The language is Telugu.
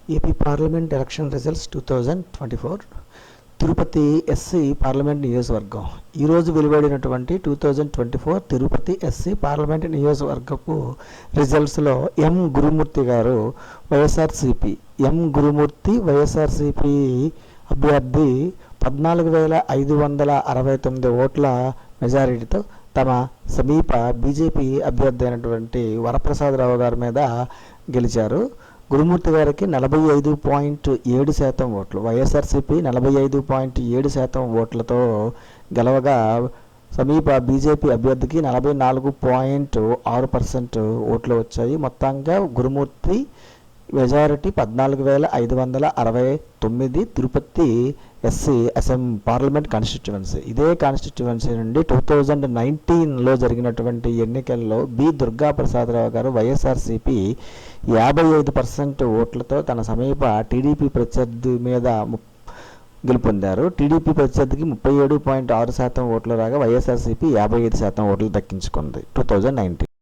AP parliament election results 2024 Tirupati SC parliament నియోజకవర్గం ఈరోజు వెలువడినటువంటి 2024 తిరుపతి ఎస్సీ పార్లమెంట్ నియోజకవర్గపు రిజల్ట్స్లో ఎం గురుమూర్తి గారు వైఎస్ఆర్సీపీ అభ్యర్థి 14,569 ఓట్ల మెజారిటీతో తమ సమీప బీజేపీ అభ్యర్థి అయినటువంటి వరప్రసాదరావు గారి మీద గెలిచారు. గురుమూర్తి గారికి 45.7% ఓట్లు, వైఎస్ఆర్సీపీ 45.7% ఓట్లతో గెలవగా సమీప బీజేపీ అభ్యర్థికి 44.6% ఓట్లు వచ్చాయి. మొత్తంగా Gurumurthy majority 14,569. Tirupati SC parliament constituency. ఇదే కాన్స్టిట్యువెన్సీ నుండి 2019లో జరిగినటువంటి ఎన్నికల్లో బి దుర్గాప్రసాదరావు గారు వైఎస్ఆర్సీపీ 55% ఓట్లతో తన సమీప టీడీపీ ప్రత్యర్థి మీద గెలుపొందారు. టీడీపీ ప్రత్యర్థికి 37.6% ఓట్లు రాగా వైఎస్ఆర్సీపీ 55% ఓట్లు దక్కించుకుంది 2019.